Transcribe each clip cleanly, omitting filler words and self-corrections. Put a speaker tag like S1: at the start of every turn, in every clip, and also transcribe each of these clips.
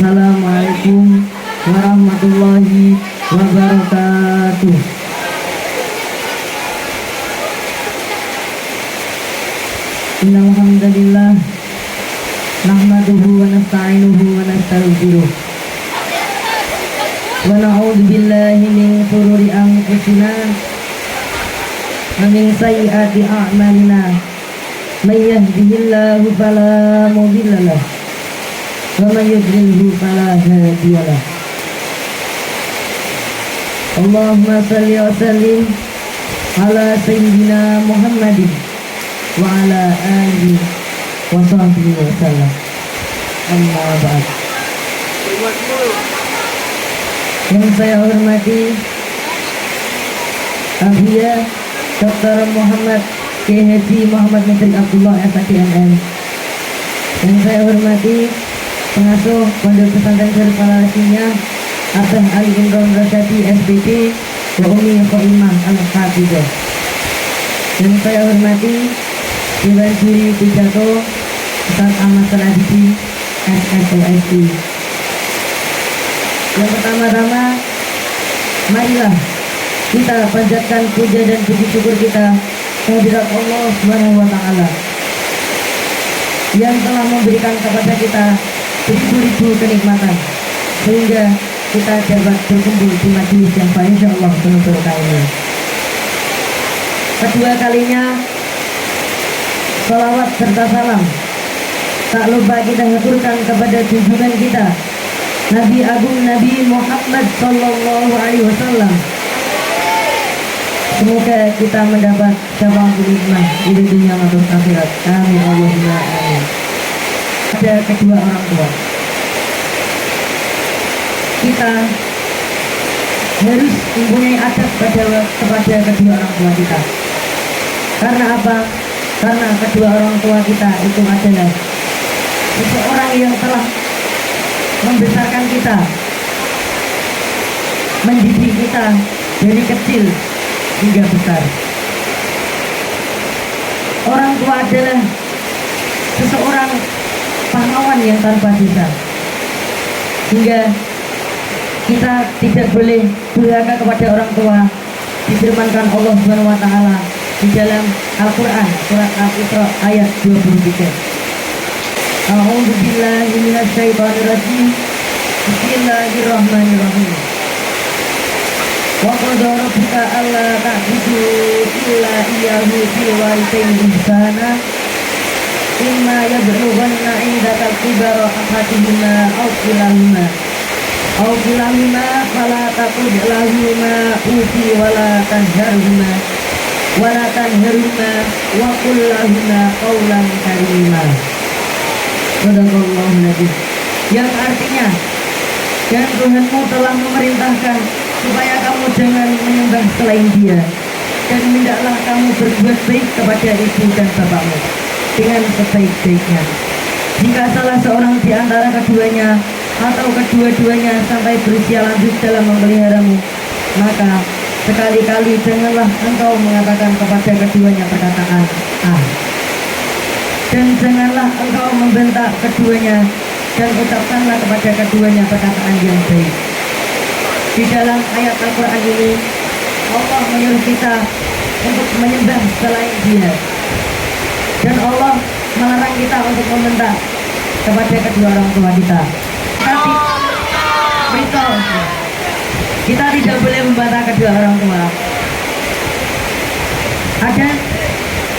S1: Assalamualaikum warahmatullahi wabarakatuh. Innal hamdalillah nahmaduhu wa nasta'inuhu wa nastaghfiruh wa na'udzu billahi min shururi anfusina wa min sayyiati a'malina. May yahdihillahu fala mudilla lahu wa may yudlilhu fala hadiya lahu. Allahumma shalli wa sallim ala sayyidina Muhammadin wa ala alihi wa sahbihi wa sallam. Amma ba'd. Yang saya hormati Abhiya Dr. Muhammad K.H. Muhammad Metrik Abdullah SHMM. Yang saya hormati pengasuh Pondok Pesantren Darul Falasinya Abah Ali Imron Rasyadi SPP wa Umi Khoimah Al-Hafidah. Yang saya hormati Dewan Juri Pidato Ustaz Ahmad Saladidi SSLSI. Yang pertama-tama, marilah kita panjatkan puja dan puji syukur kita kehadirat Allah Subhanahu wa taala yang telah memberikan kepada kita beribu-ribu kenikmatan sehingga kita dapat berkumpul di majelis yang baik insyaallah penuh berkah ini. Kedua kalinya salawat serta salam tak lupa kita haturkan kepada junjungan kita Nabi Agung Nabi Muhammad Sallallahu Alaihi Wasallam. Semoga kita mendapat syafaat hikmah di dunia maupun akhirat. Amin Allahumma amin. Ada kedua orang tua, kita harus mempunyai adab kepada kedua orang tua kita. Karena apa? Karena kedua orang tua kita itu adalah seseorang yang telah membesarkan kita, mendidik kita dari kecil hingga besar. Orang tua adalah seseorang pahlawan yang tanpa dosa, hingga kita tidak boleh durhaka kepada orang tua. Difirmankan Allah Subhanahu wa taala di dalam Al-Qur'an surat Al-Isra ayat 23. A'udzu billahi minasyaitonir rajim. Bismillahirrahmanirrahim. Wa qad rabbuka alla ta'budu illa iyyahu bil walidayni ihsana. Imma yablughanna 'indaka al-kibara ahaduhuma aw kilahuma fala taqul lahuma ufi wala tanharhuma wa qul lahuma qawlan karima. Sadaqallahu nabi. Yang artinya, dan Tuhanmu telah memerintahkan supaya kamu jangan menyembah selain Dia, dan hendaklah kamu berbuat baik kepada ibu dan bapakmu dengan sebaik-baiknya. Jika salah seorang di antara keduanya atau kedua-duanya sampai berusia lanjut dalam memeliharamu, maka sekali-kali janganlah engkau mengatakan kepada keduanya perkataan dan janganlah engkau membentak keduanya, dan ucapkanlah kepada keduanya perkataan yang baik. Di dalam ayat Al-Quran ini Allah menyuruh kita untuk menyembah selain Dia, dan Allah melarang kita untuk membentak kepada kedua orang tua kita. Kita tidak boleh membentak kedua orang tua.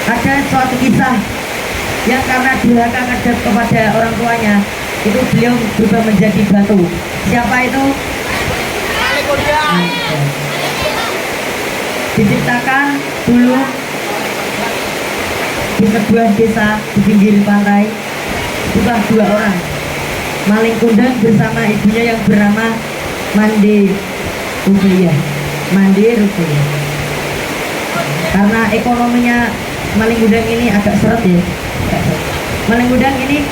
S1: Ada suatu kisah yang karena durhaka kepada orang tuanya, itu beliau berubah menjadi batu. Siapa itu? Diciptakan dulu di sebuah desa di pinggir pantai, juga dua orang maling kundang bersama ibunya yang bernama Mande Ruqayyah. Karena ekonominya maling kundang ini agak seret ya. Maling kundang ini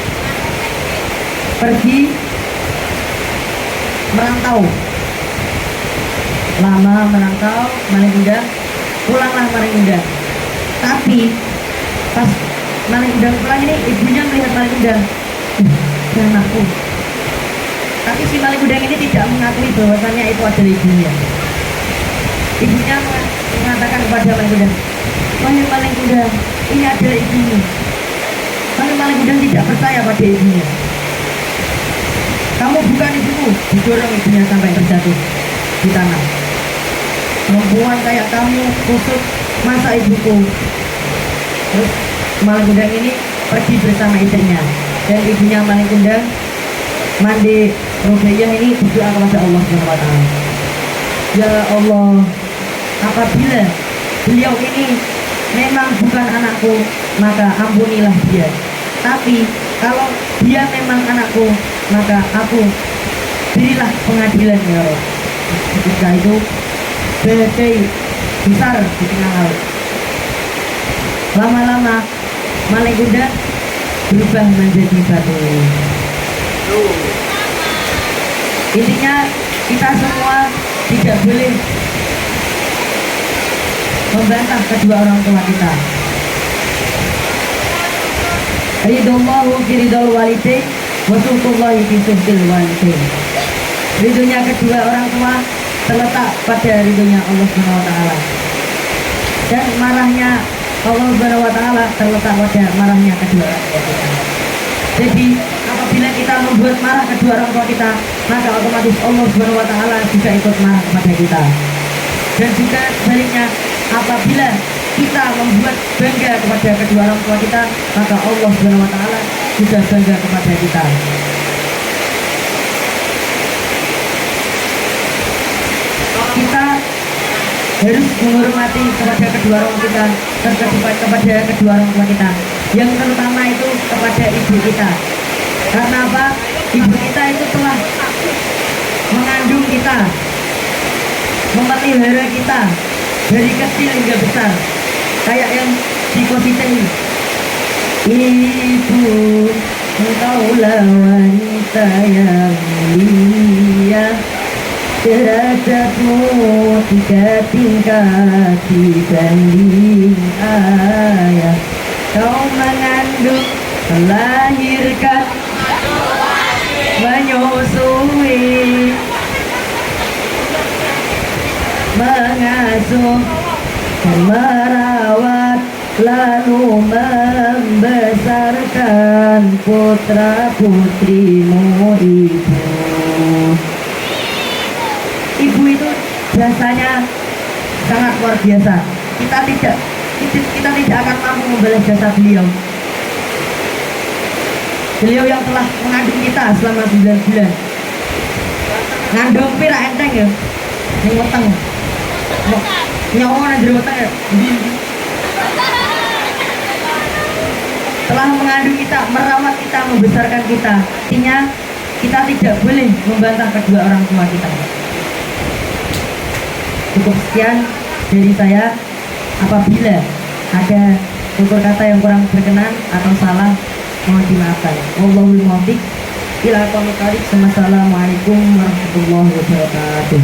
S1: pergi merantau, lama merantau, maling kundang, pulanglah maling kundang. Tapi pas maling kundang pulang ini, ibunya melihat maling kundang, anakku, Tapi si maling kundang ini tidak mengakui bahwasannya itu adalah ibunya. Ibunya mengatakan kepada maling kundang, wahai maling kundang, ini adalah ibumu. Maling kundang tidak percaya pada ibunya. Kamu bukan ibumu. Didorong ibunya sampai terjatuh di tanah. Perempuan kayak kamu kusut, masa ibuku? Terus maling kundang ini pergi bersama istrinya, dan ibunya maling kundang mandi Rubaiyah ini berdoa kepada Allah SWT. Ya Allah, apabila beliau ini memang bukan anakku, maka ampunilah dia. Tapi kalau dia memang anakku, maka aku berilah pengadilan ya Allah. Ketika itu badai besar di tengah laut. Lama-lama maling kundang berubah menjadi batu. Intinya kita semua tidak boleh membantah kedua orang tua kita. Ridullahu fi ridul walidain wa suhtullahi fi suhtil walidain. Ridhonya kedua orang tua terletak pada ridhonya Allah Subhanahu wa taala. Dan marahnya Allah Subhanahu wa taala terletak pada marahnya kedua orang tua kita. Jadi apabila kita membuat marah kedua orang tua kita, maka otomatis Allah Subhanahu wa taala juga ikut marah kepada kita. Dan juga sebaliknya, apabila kita membuat bangga kepada kedua orang tua kita, maka Allah Subhanahu wa taala juga bangga kepada kita. Kita harus menghormati kepada kedua orang kita, kepada kedua orang tua kita. Yang terutama itu kepada ibu kita. Karena apa? Ibu kita itu telah mengandung kita, memelihara kita dari kecil hingga besar. Kayak yang di Kositen ini. Ibu, engkaulah wanita yang mulia, derajatmu 3 tingkat dibanding ayah. Kau mengandung, melahirkan, menyusui, mengasuh, dan merawat, lalu membesarkan putra putrimu ibu. Ibu itu jasanya sangat luar biasa. Kita tidak akan mampu membalas jasa beliau. Beliau yang telah mengandung kita selama 9 bulan. Ngandung pira enteng ya? Yang weteng. Nyawa nang jero weteng ya. Telah mengandung kita, merawat kita, membesarkan kita. Artinya kita tidak boleh membantah kedua orang tua kita. Cukup sekian dari saya. Apabila ada tutur kata yang kurang berkenan atau salah, mohon dimaafkan. Wallahul muwaffiq ila aqwamit thoriq. Wassalamualaikum warahmatullahi wabarakatuh.